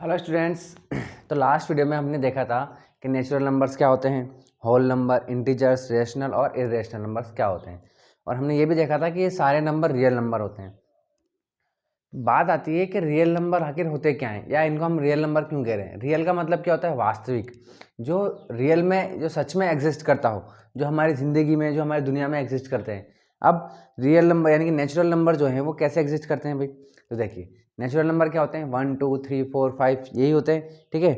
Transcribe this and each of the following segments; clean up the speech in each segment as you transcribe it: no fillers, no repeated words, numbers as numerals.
Hello students. तो last video में हमने देखा था कि नेचुरल नंबर्स क्या होते हैं, होल नंबर, इंटीजर्स, रेशनल और इरेशनल नंबर्स क्या होते हैं, और हमने ये भी देखा था कि ये सारे नंबर रियल नंबर होते हैं। बात आती है कि रियल नंबर आखिर होते क्या हैं, या इनको हम रियल नंबर क्यों कह रहे हैं। रियल का मतलब क्या होता है? वास्तविक, जो रियल में, जो सच में एग्जिस्ट करता हो, जो हमारी ज़िंदगी में, जो हमारी दुनिया में एग्जिस्ट करते हैं। अब रियल नंबर यानी कि नेचुरल नंबर जो हैं वो कैसे एग्जिस्ट करते हैं भाई? तो देखिए, नेचुरल नंबर क्या होते हैं? 1 2 3 4 5 यही होते हैं, ठीक है।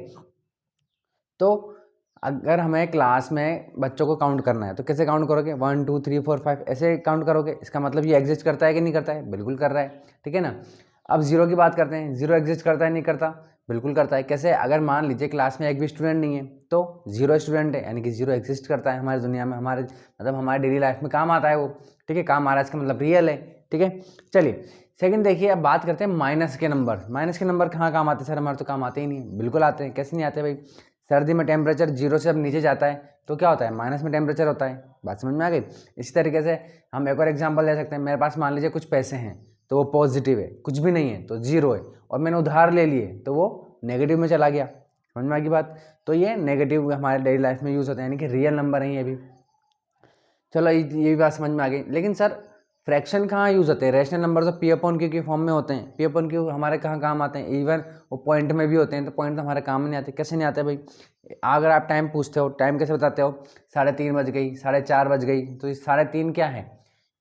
तो अगर हमें क्लास में बच्चों को काउंट करना है तो कैसे काउंट करोगे? 1 2 3 4 5 ऐसे काउंट करोगे। इसका मतलब ये एग्जिस्ट करता है कि नहीं करता है? बिल्कुल कर रहा है, ठीक है ना। अब जीरो की बात करते हैं, जीरो एग्जिस्ट करता है नहीं करता? बिल्कुल करता है। कैसे? अगर मान लीजिए क्लास में एक भी स्टूडेंट नहीं है तो जीरो स्टूडेंट है, यानी कि जीरो एग्जिस्ट करता है हमारी दुनिया में, हमारे मतलब हमारे डेली लाइफ में काम आता है वो, ठीक है। काम आ रहा है इसका मतलब रियल है, ठीक है। चलिए सेकंड देखिए, अब बात करते हैं माइनस के नंबर। माइनस के नंबर कहाँ काम आते हैं सर? हमारे तो काम आते ही नहीं है। बिल्कुल आते हैं। कैसे नहीं आते भाई? सर्दी में टेम्परेचर जीरो से जब नीचे जाता है तो क्या होता है? माइनस में टेम्परेचर होता है। बात समझ में आ गई? इसी तरीके से हम एक और एग्जांपल ले सकते हैं। मेरे पास मान लीजिए कुछ पैसे हैं तो वो पॉजिटिव है, कुछ भी नहीं है तो जीरो है, और मैंने उधार ले लिए तो वो नेगेटिव में चला गया। समझ में आ गई बात? तो ये नेगेटिव हमारे डेली लाइफ में यूज़ होते हैं, यानी कि रियल नंबर है ये भी। चलो ये भी बात समझ में आ गई। लेकिन सर फ्रैक्शन कहाँ यूज़ होते हैं? रैशनल नंबर तो पी अपॉन क्यू की फॉर्म में होते हैं। पी अपॉन क्यू हमारे कहाँ काम आते हैं? इवन वो पॉइंट में भी होते हैं, तो पॉइंट तो हमारे काम नहीं आते। कैसे नहीं आते भाई? अगर आप टाइम पूछते हो, टाइम कैसे बताते हो? 3:30 बज गई, 4:30 बज गई, तो ये 3:30 क्या है?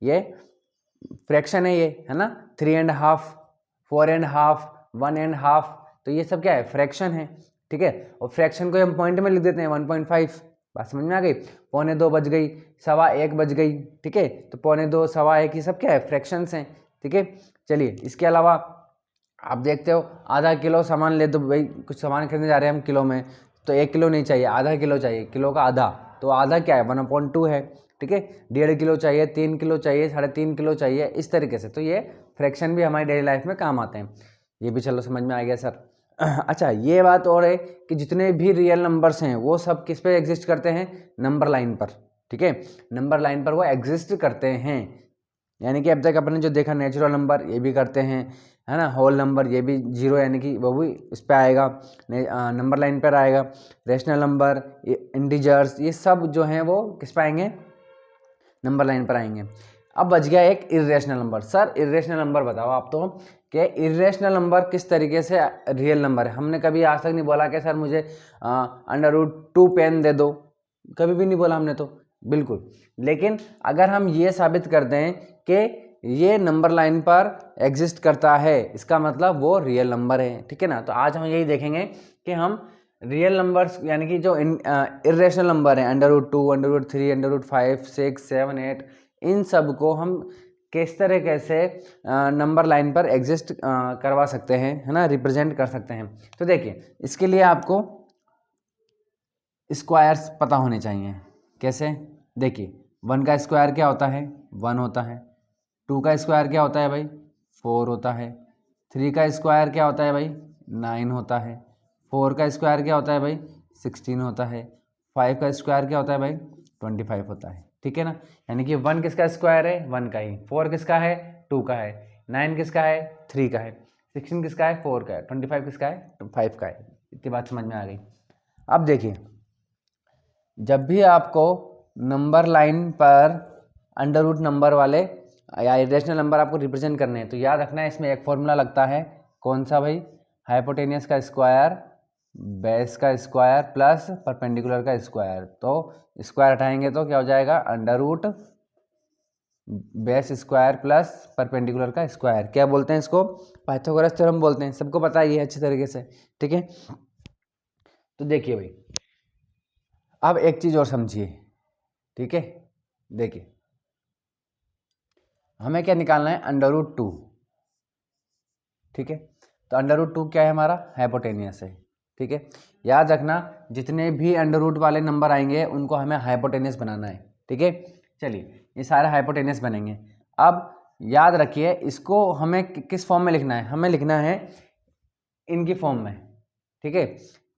ये फ्रैक्शन है, ये है ना। 3.5, 4.5, 1.5, तो ये सब क्या है? फ्रैक्शन है, ठीक है। और फ्रैक्शन को हम पॉइंट में लिख देते हैं 1.5। बात समझ में आ गई? 2:45 बज गई, 1:15 बज गई, ठीक है। तो 2:45, 1:15 ये सब क्या है? फ्रैक्शंस हैं, ठीक है। चलिए इसके अलावा आप देखते हो आधा किलो सामान ले, तो भाई कुछ सामान खरीदने जा रहे हैं हम किलो में, तो 1 किलो नहीं चाहिए, आधा किलो चाहिए, किलो का आधा। तो आधा क्या है? 1/2 है, ठीक है। 1.5 किलो चाहिए, 3 किलो चाहिए, 3.5 किलो चाहिए, इस तरीके से। तो ये फ्रैक्शन भी हमारी डेली लाइफ में काम आते हैं। ये भी चलो समझ में आ गया सर। अच्छा ये बात और है कि जितने भी रियल नंबर्स हैं वो सब किस पे एग्जिस्ट करते हैं? नंबर लाइन पर, ठीक है। नंबर लाइन पर वो एग्जिस्ट करते हैं। यानी कि अब तक अपने जो देखा, नेचुरल नंबर ये भी करते हैं, है ना। होल नंबर ये भी जीरो, यानी कि वो भी इस पर आएगा, नंबर लाइन पर आएगा। रेशनल नंबर, इंटीजर्स, ये सब जो हैं वो किस पर आएंगे? नंबर लाइन पर आएंगे। अब बच गया एक irrational number. Sir irrational number बताओ आप तो, कि इरेशनल नंबर किस तरीके से रियल नंबर है। हमने कभी आज तक नहीं बोला कि सर मुझे √2 पेन दे दो, कभी भी नहीं बोला हमने तो, बिल्कुल। लेकिन अगर हम ये साबित कर दें कि ये नंबर लाइन पर एग्जिस्ट करता है, इसका मतलब वो रियल नंबर है, ठीक है ना। तो आज हम यही देखेंगे कि हम रियल नंबर्स यानी कि जो इरेशनल नंबर हैं, √2, √3, √5, 6, 7, 8, इन सब को हम किस तरीके से नंबर लाइन पर एग्जिस्ट करवा सकते हैं, है ना, रिप्रेजेंट कर सकते हैं। तो देखिए इसके लिए आपको स्क्वायर्स पता होने चाहिए। कैसे? देखिए 1 का स्क्वायर क्या होता है? 1 होता है। 2 का स्क्वायर क्या होता है भाई? 4 होता है। 3 का स्क्वायर क्या होता है भाई? 9 होता है। 4 का स्क्वायर क्या होता है भाई? 16 होता है। 5 का स्क्वायर क्या होता है भाई? 25 होता है, ठीक है ना। यानी कि 1 किसका स्क्वायर है? 1 का ही। 4 किसका है? 2 का है। 9 किसका है? 3 का है। 16 किसका है? 4 का है। 25 किसका है? 5 का है। इतनी बात समझ में आ गई। अब देखिए, जब भी आपको नंबर लाइन पर अंडर रूट नंबर वाले या इरेशनल नंबर आपको रिप्रेजेंट करने हैं, तो याद रखना है इसमें एक फॉर्मूला लगता है। कौन सा भाई? हाइपोटेनियस का स्क्वायर, बेस का स्क्वायर प्लस परपेंडिकुलर का स्क्वायर। तो स्क्वायर हटाएंगे तो क्या हो जाएगा? Under root base square plus perpendicular का स्क्वायर। क्या बोलते हैं इसको? पाइथागोरस थ्योरम बोलते हैं। सबको पता है ये अच्छी तरीके से, ठीक है। तो देखिए भाई, अब एक चीज़ और समझिए, ठीक है। देखिए हमें क्या निकालना है? √2, ठीक है। तो √2 क्या है? हमारा हाइपोटेनियस है, ठीक है। याद रखना जितने भी अंडर रूट वाले नंबर आएंगे उनको हमें हाइपोटेनियस बनाना है, ठीक है। चलिए ये सारे हाइपोटेनियस बनेंगे। अब याद रखिए इसको हमें किस फॉर्म में लिखना है? हमें लिखना है इनकी फॉर्म में, ठीक है,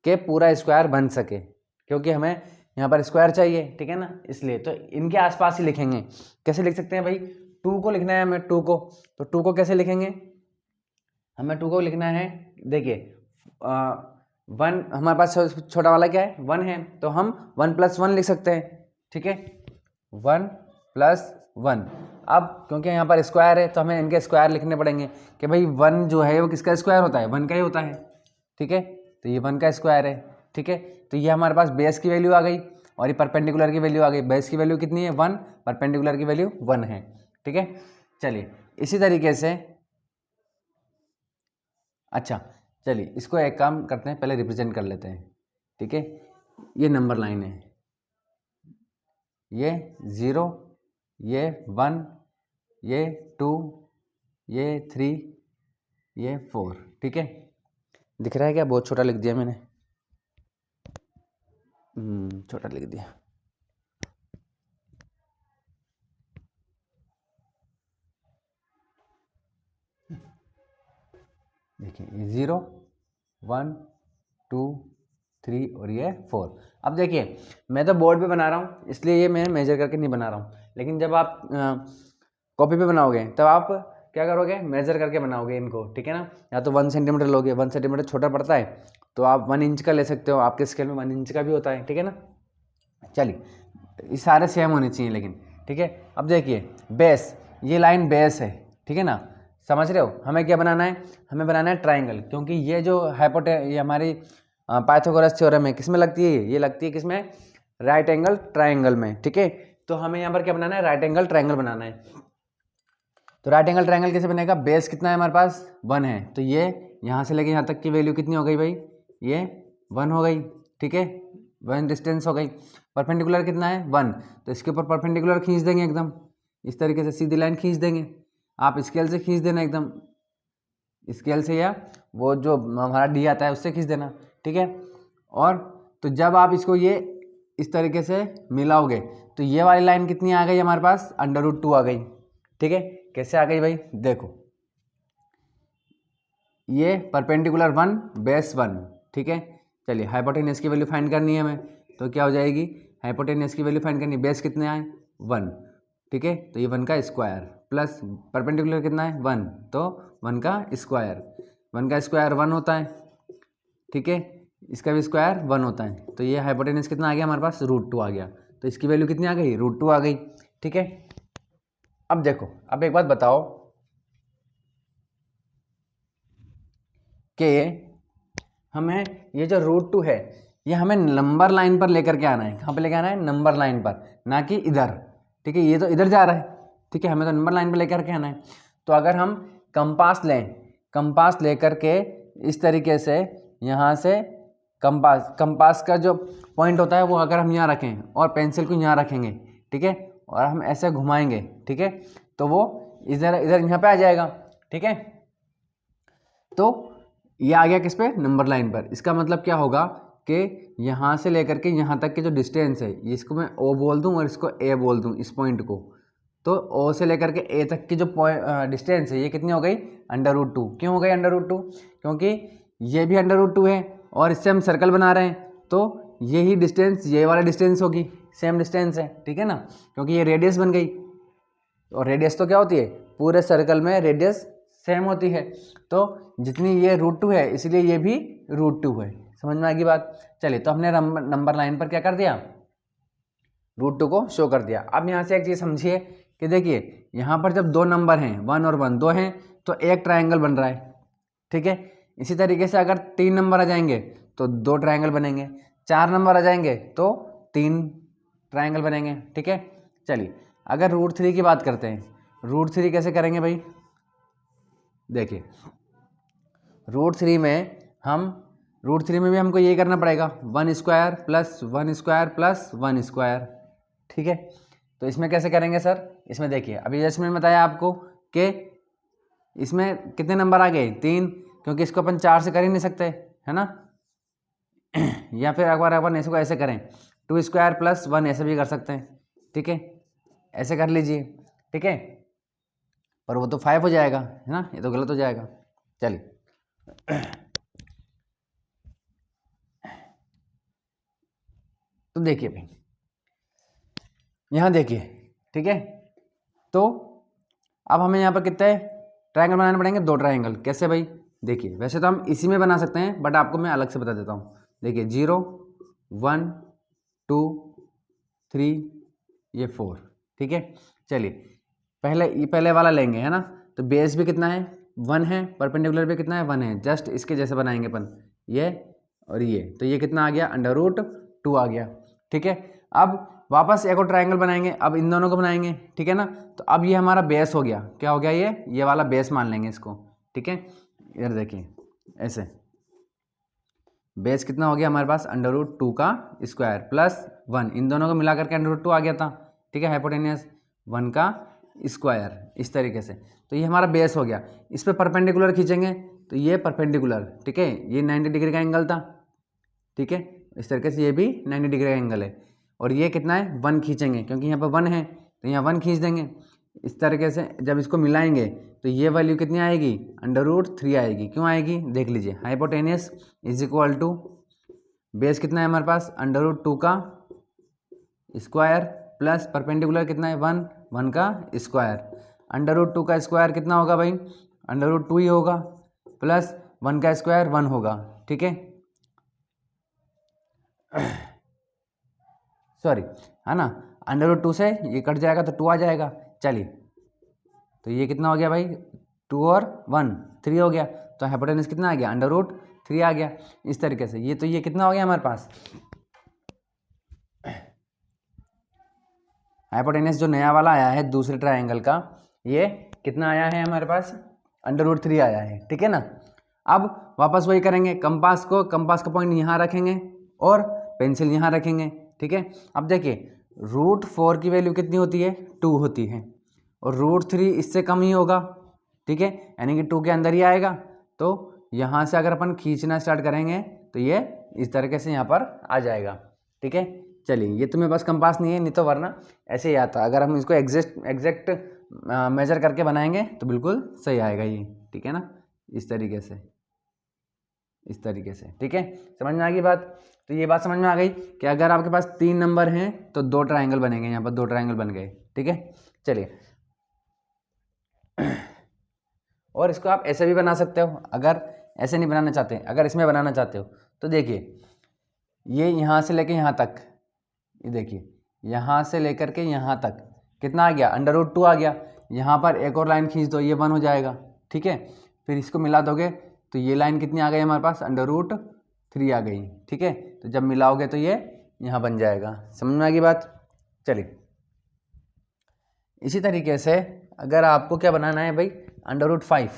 कि पूरा स्क्वायर बन सके, क्योंकि हमें यहाँ पर स्क्वायर चाहिए, ठीक है ना। इसलिए तो इनके आसपास ही लिखेंगे। कैसे लिख सकते हैं भाई? 2 को लिखना है हमें, 2 को, तो 2 को कैसे लिखेंगे? हमें 2 को लिखना है, देखिए वन हमारे पास छोटा वाला क्या है, 1 है, तो हम 1+1 लिख सकते हैं, ठीक है, 1+1। अब क्योंकि यहाँ पर स्क्वायर है तो हमें इनके स्क्वायर लिखने पड़ेंगे कि भाई 1 जो है वो किसका स्क्वायर होता है, 1 का ही होता है, ठीक है, तो ये 1 का स्क्वायर है, ठीक है। तो ये हमारे पास बेस की वैल्यू आ गई और ये परपेंडिकुलर की वैल्यू आ गई। बेस की वैल्यू कितनी है, 1, परपेंडिकुलर की वैल्यू 1 है, ठीक है। चलिए इसी तरीके से, अच्छा चलिए इसको एक काम करते हैं, पहले रिप्रेजेंट कर लेते हैं, ठीक है। ये नंबर लाइन है, ये 0, ये 1, ये 2, ये 3, ये 4, ठीक है। दिख रहा है क्या, बहुत छोटा लिख दिया मैंने, छोटा लिख दिया। देखिए ये 0, 1, 2, 3 और ये 4। अब देखिए मैं तो बोर्ड पे बना रहा हूँ इसलिए ये मैं मेजर करके नहीं बना रहा हूँ, लेकिन जब आप कॉपी पे बनाओगे तब आप क्या करोगे, मेजर करके बनाओगे इनको, ठीक है ना। या तो 1 सेंटीमीटर लोगे, 1 सेंटीमीटर छोटा पड़ता है तो आप 1 इंच का ले सकते हो, आपके स्केल में 1 इंच का भी होता है, ठीक है ना। चलिए ये सारे सेम होने चाहिए लेकिन, ठीक है। अब देखिए बेस, ये लाइन बेस है, ठीक है ना, समझ रहे हो। हमें क्या बनाना है, हमें बनाना है ट्राइंगल, क्योंकि ये जो ये हमारी पाइथागोरस थ्योरम है, किस में लगती है, ये लगती है किसमें, राइट एंगल ट्राइंगल में, ठीक है। तो हमें यहाँ पर क्या बनाना है, राइट एंगल ट्राइंगल बनाना है। तो राइट एंगल ट्राइंगल कैसे बनेगा, बेस कितना है हमारे पास, 1 है, तो ये यहाँ से लेके यहाँ तक की वैल्यू कितनी हो गई भाई, ये 1 हो गई, ठीक है, 1 डिस्टेंस हो गई। परपेंडिकुलर कितना है, 1, तो इसके ऊपर परपेंडिकुलर खींच देंगे एकदम इस तरीके से, सीधी लाइन खींच देंगे। आप स्केल से खींच देना एकदम, स्केल से या वो जो हमारा डी आता है उससे खींच देना, ठीक है। और तो जब आप इसको ये इस तरीके से मिलाओगे तो ये वाली लाइन कितनी आ गई हमारे पास, √2 आ गई, ठीक है। कैसे आ गई भाई, देखो ये परपेंडिकुलर 1, बेस 1, ठीक है। चलिए हाइपोटेनस की वैल्यू फाइंड करनी है हमें, तो क्या हो जाएगी, हाइपोटेनस की वैल्यू फाइंड करनी है, बेस कितने आए 1, ठीक है, तो ये 1 का स्क्वायर प्लस परपेंडिकुलर कितना है 1, तो 1 का स्क्वायर, 1 का स्क्वायर 1 होता है, ठीक है, इसका भी स्क्वायर 1 होता है, तो ये हाइपोटेनस कितना आ गया हमारे पास, √2 आ गया, तो इसकी वैल्यू कितनी आ गई, √2 आ गई, ठीक है। अब देखो, अब एक बात बताओ कि हमें ये जो √2 है ये हमें नंबर लाइन पर लेकर के आना है, कहाँ पे लेकर आना है, नंबर लाइन पर, ना कि इधर, ठीक है, ये तो इधर जा रहा है, ठीक है, हमें तो नंबर लाइन पर लेकर के आना है। तो अगर हम कंपास लें, कंपास लेकर के इस तरीके से यहाँ से कंपास का जो पॉइंट होता है वो अगर हम यहाँ रखें और पेंसिल को यहाँ रखेंगे, ठीक है, और हम ऐसे घुमाएंगे, ठीक है, तो वो इधर इधर यहाँ पे आ जाएगा, ठीक है। तो ये आ गया किस पे, नंबर लाइन पर। इसका मतलब क्या होगा कि यहाँ से लेकर के यहाँ तक की जो डिस्टेंस है, इसको मैं O बोल दूँ और इसको A बोल दूँ, इस पॉइंट को, तो O से लेकर के A तक की जो डिस्टेंस है ये कितनी हो गई, √2। क्यों हो गई √2, क्योंकि ये भी √2 है और इससे हम सर्कल बना रहे हैं, तो यही डिस्टेंस ये वाला डिस्टेंस होगी, सेम डिस्टेंस है, ठीक है ना, क्योंकि ये रेडियस बन गई, और रेडियस तो क्या होती है, पूरे सर्कल में रेडियस सेम होती है, तो जितनी ये √2 है इसलिए ये भी √2 है। समझ में आ गई बात। चलिए तो हमने नंबर लाइन पर क्या कर दिया, √2 को शो कर दिया। अब यहाँ से एक चीज़ समझिए कि देखिए यहाँ पर जब दो नंबर हैं 1 और 1 दो हैं तो एक ट्रायंगल बन रहा है, ठीक है। इसी तरीके से अगर 3 नंबर आ जाएंगे तो 2 ट्रायंगल बनेंगे, 4 नंबर आ जाएंगे तो 3 ट्रायंगल बनेंगे, ठीक है। चलिए अगर √3 की बात करते हैं, √3 कैसे करेंगे भाई, देखिए √3 में हम √3 में भी हमको ये करना पड़ेगा 1 square plus 1 square plus 1 square, ठीक है। तो इसमें कैसे करेंगे सर, इसमें देखिए अभी जैसे मैंने बताया आपको कि इसमें कितने नंबर आ गए, 3, क्योंकि इसको अपन 4 से कर ही नहीं सकते, है ना। या फिर एक बार अपन इसको ऐसे करें 2 स्क्वायर प्लस 1 ऐसे भी कर सकते हैं, ठीक है, ऐसे कर लीजिए, ठीक है, पर वो तो 5 हो जाएगा, है ना, ये तो गलत हो जाएगा। चलिए तो देखिए भाई यहाँ देखिए, ठीक है, तो अब हमें यहाँ पर कितने ट्रायंगल बनाने पड़ेंगे, 2 ट्रायंगल। कैसे भाई, देखिए वैसे तो हम इसी में बना सकते हैं, बट आपको मैं अलग से बता देता हूँ। देखिए 0 1 2 3 ये 4, ठीक है। चलिए पहले वाला लेंगे, है ना। तो बेस भी कितना है 1 है, परपेंडिकुलर भी कितना है 1 है, जस्ट इसके जैसे बनाएंगे अपन, ये और ये। तो ये कितना आ गया √2 आ गया, ठीक है। अब वापस एक और ट्रायंगल बनाएंगे, अब इन दोनों को बनाएंगे, ठीक है ना। तो अब ये हमारा बेस हो गया, क्या हो गया, ये वाला बेस मान लेंगे इसको, ठीक है। इधर देखिए ऐसे बेस कितना हो गया हमारे पास √2 का स्क्वायर प्लस 1, इन दोनों को मिला करके √2 आ गया था, ठीक है। हाइपोटेनियस 1 का स्क्वायर, इस तरीके से। तो ये हमारा बेस हो गया। इस पर परपेंडिकुलर खींचेंगे तो ये परपेंडिकुलर, ठीक है, ये 90 डिग्री का एंगल था, ठीक है। इस तरीके से ये भी 90 डिग्री का एंगल है। और ये कितना है 1 खींचेंगे, क्योंकि यहाँ पर 1 है तो यहाँ 1 खींच देंगे। इस तरीके से जब इसको मिलाएंगे तो ये वैल्यू कितनी आएगी √3 आएगी। क्यों आएगी देख लीजिए। Hypotenuse is equal to base कितना है हमारे पास √2 का स्क्वायर प्लस परपेंडिकुलर कितना है 1 का स्क्वायर। √2 का स्क्वायर कितना होगा भाई √2 ही होगा, प्लस 1 का स्क्वायर 1 होगा, ठीक है। सॉरी, है ना। √2 से ये कट जाएगा तो 2 आ जाएगा। चलिए तो ये कितना हो गया भाई 2 और 1 3 हो गया। तो हाइपोटेनस कितना आ गया √3 आ गया। इस तरीके से ये कितना हो गया हमारे पास हाइपोटेनस जो नया वाला आया है दूसरे ट्रायंगल का, ये कितना आया है हमारे पास √3 आया है, ठीक है ना। अब वापस वही करेंगे, कंपास का पॉइंट यहाँ रखेंगे और पेंसिल यहाँ रखेंगे, ठीक है। अब देखिए √4 की वैल्यू कितनी होती है 2 होती है, और √3 इससे कम ही होगा, ठीक है, यानी कि 2 के अंदर ही आएगा। तो यहाँ से अगर अपन खींचना स्टार्ट करेंगे तो ये इस तरीके से यहाँ पर आ जाएगा, ठीक है। चलिए ये तो मेरे पास कंपास नहीं है, नहीं तो वरना ऐसे ही आता। अगर हम इसको एग्जैक्ट मेजर करके बनाएंगे तो बिल्कुल सही आएगा ये, ठीक है ना। इस तरीके से ठीक है। समझ में आ गई बात। तो ये बात समझ में आ गई कि अगर आपके पास 3 नंबर हैं तो 2 ट्रायंगल बनेंगे, यहाँ पर 2 ट्रायंगल बन गए, ठीक है। चलिए और इसको आप ऐसे भी बना सकते हो, अगर ऐसे नहीं बनाना चाहते, अगर इसमें बनाना चाहते हो तो देखिए ये यहाँ से लेके यहाँ तक, ये देखिए यहाँ से लेकर के यहाँ तक कितना आ गया √2 आ गया। यहाँ पर एक और लाइन खींच दो, ये 1 हो जाएगा, ठीक है। फिर इसको मिला दोगे तो ये लाइन कितनी आ गई हमारे पास √3 आ गई, ठीक है। तो जब मिलाओगे तो ये यहाँ बन जाएगा। समझ में आ गई बात। चलिए इसी तरीके से अगर आपको क्या बनाना है भाई √5,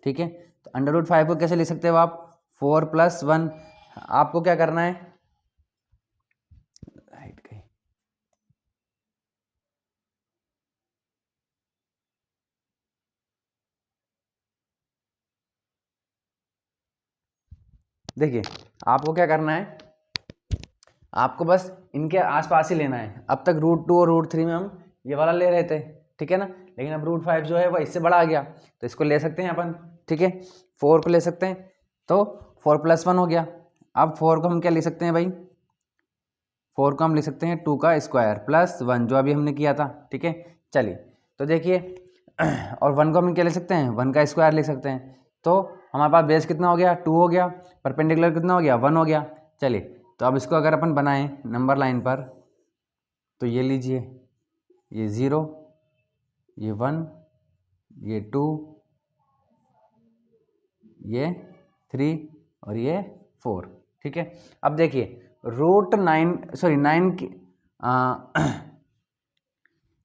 ठीक है। तो √5 को कैसे लिख सकते हो आप 4 + 1। आपको क्या करना है देखिए आपको क्या करना है, आपको बस इनके आसपास ही लेना है। अब तक √2 और √3 में हम ये वाला ले रहे थे, ठीक है ना। लेकिन अब √5 जो है वह इससे बड़ा आ गया, तो इसको ले सकते हैं अपन, ठीक है। 4 को ले सकते हैं तो 4 + 1 हो गया। अब 4 को हम क्या ले सकते हैं भाई 4 को हम लिख सकते हैं 2 का स्क्वायर प्लस 1 जो अभी हमने किया था, ठीक है। चलिए तो देखिए और 1 को हम क्या ले सकते हैं 1 का स्क्वायर लिख सकते हैं। तो हमारे पास बेस कितना हो गया 2 हो गया, परपेंडिकुलर कितना हो गया 1 हो गया। चलिए तो अब इसको अगर अपन बनाएं नंबर लाइन पर तो ये लीजिए ये 0 ये 1 ये 2 ये 3 और ये 4, ठीक है। अब देखिए √9 की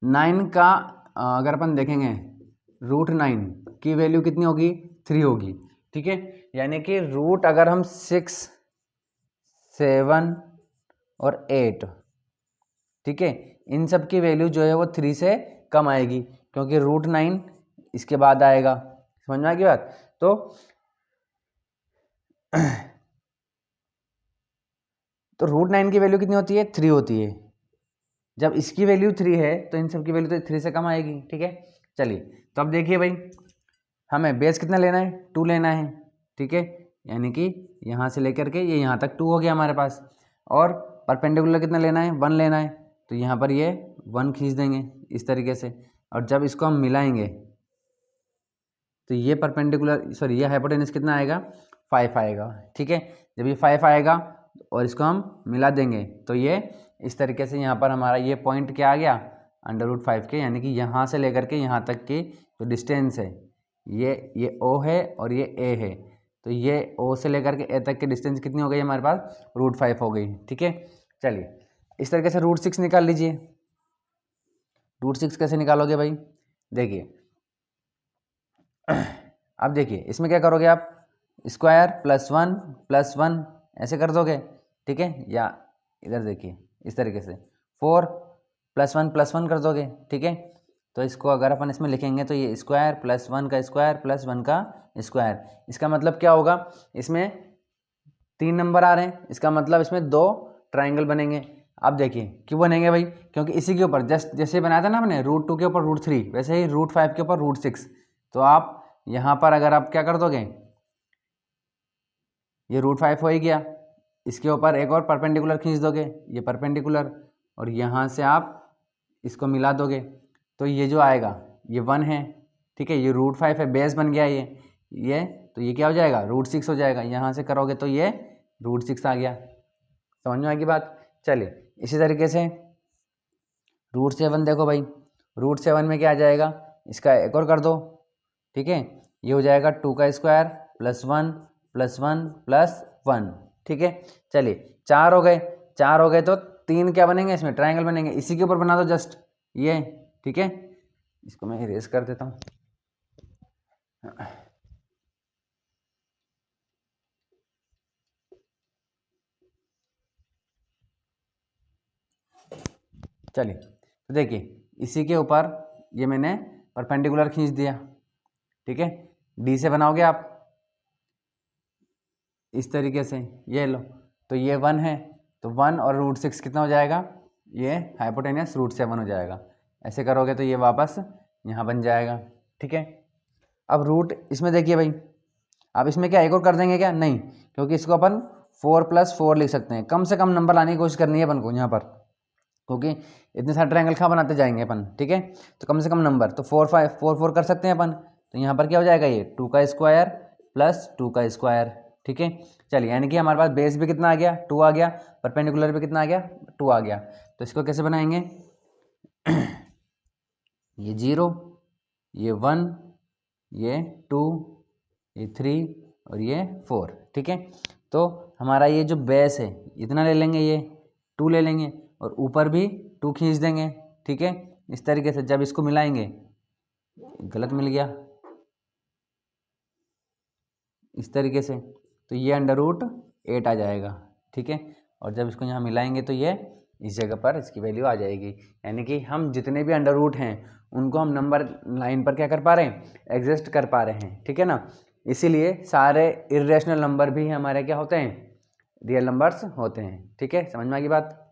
9 का अगर अपन देखेंगे √9 की वैल्यू कितनी होगी 3 होगी, ठीक है। यानी कि रूट अगर हम 6 7 और 8, ठीक है, इन सब की वैल्यू जो है वो 3 से कम आएगी, क्योंकि √9 इसके बाद आएगा। समझ में आ गई बात। तो √9 की वैल्यू कितनी होती है 3 होती है। जब इसकी वैल्यू 3 है तो इन सब की वैल्यू तो 3 से कम आएगी, ठीक है। चलिए तो अब देखिए भाई हमें बेस कितना लेना है 2 लेना है, ठीक है। यानी कि यहाँ से लेकर के ये यहाँ तक 2 हो गया हमारे पास। और परपेंडिकुलर कितना लेना है 1 लेना है, तो यहाँ पर ये 1 खींच देंगे इस तरीके से। और जब इसको हम मिलाएंगे तो ये परपेंडिकुलर सॉरी ये हाइपोटेनस कितना आएगा 5 आएगा। ठीक है, जब ये 5 आएगा और इसको हम मिला देंगे तो ये इस तरीके से यहाँ पर हमारा ये पॉइंट क्या आ गया √5 के, यानी कि यहाँ से लेकर के यहाँ तक की जो डिस्टेंस है ये O है और ये A है, तो ये O से लेकर के A तक की डिस्टेंस कितनी हो गई हमारे पास √5 हो गई। ठीक है, चलिए इस तरीके से √6 निकाल लीजिए। √6 कैसे निकालोगे भाई, देखिए अब देखिए इसमें क्या करोगे आप स्क्वायर +1 ऐसे कर दोगे। ठीक है, या इधर देखिए इस तरीके से 4 +1 कर दोगे। ठीक है, तो इसको अगर अपन इसमें लिखेंगे तो ये स्क्वायर +1 का स्क्वायर +1 का स्क्वायर, इसका मतलब क्या होगा, इसमें 3 नंबर आ रहे हैं, इसका मतलब इसमें 2 ट्राइंगल बनेंगे। अब देखिए क्यों बनेंगे भाई, क्योंकि इसी के ऊपर जस्ट जैसे बनाया था ना हमने √2 के ऊपर √3, वैसे ही √5 के ऊपर √6। तो आप यहाँ पर अगर आप क्या कर दोगे, ये √5 हो ही गया, इसके ऊपर एक और परपेंडिकुलर खींच दोगे, ये परपेंडिकुलर, और यहाँ से आप इसको मिला दोगे तो ये जो आएगा ये 1 है। ठीक है, ये √5 है, बेस बन गया ये तो ये क्या हो जाएगा √6 हो जाएगा। यहाँ से करोगे तो ये √6 आ गया। समझ में आएगी बात। चलिए इसी तरीके से √7 देखो भाई, √7 में क्या आ जाएगा, इसका एक और कर दो। ठीक है, ये हो जाएगा 2 का स्क्वायर +1 +1 +1। ठीक है, चलिए 4 हो गए, 4 हो गए तो 3 क्या बनेंगे, इसमें ट्रायंगल बनेंगे, इसी के ऊपर बना दो जस्ट ये। ठीक है, इसको मैं इरेज कर देता हूँ। चलिए तो देखिए इसी के ऊपर ये मैंने परपेंडिकुलर खींच दिया। ठीक है, डी से बनाओगे आप इस तरीके से, ये लो, तो ये 1 है, तो 1 और √6 कितना हो जाएगा, ये हाइपोटेनस √7 हो जाएगा। ऐसे करोगे तो ये वापस यहाँ बन जाएगा। ठीक है, अब रूट इसमें देखिए भाई, अब इसमें क्या एक और कर देंगे क्या, नहीं, क्योंकि इसको अपन 4 + 4 लिख सकते हैं। कम से कम नंबर लाने की कोशिश करनी है अपन को यहाँ पर, क्योंकि इतने सारे ट्रायंगल कहाँ बनाते जाएंगे अपन। ठीक है, तो कम से कम नंबर, तो 4 कर सकते हैं अपन। तो यहाँ पर क्या हो जाएगा, ये 2 का स्क्वायर +2 का स्क्वायर। ठीक है, चलिए यानी कि हमारे पास बेस भी कितना आ गया 2 आ गया, परपेंडिकुलर भी कितना आ गया 2 आ गया। तो इसको कैसे बनाएंगे ये 0, ये 1, ये 2, ये 3 और ये 4। ठीक है, तो हमारा ये जो बेस है इतना ले लेंगे, ये 2 ले लेंगे और ऊपर भी 2 खींच देंगे। ठीक है, इस तरीके से जब इसको मिलाएंगे, गलत मिल गया इस तरीके से, तो ये √8 आ जाएगा। ठीक है, और जब इसको यहाँ मिलाएंगे तो ये इस जगह पर इसकी वैल्यू आ जाएगी। यानी कि हम जितने भी √ हैं उनको हम नंबर लाइन पर क्या कर पा रहे हैं, एग्जिस्ट कर पा रहे हैं। ठीक है ना, इसीलिए सारे इर्रेशनल नंबर भी हमारे क्या होते हैं, रियल नंबर्स होते हैं। ठीक है, समझ में आ गई बात।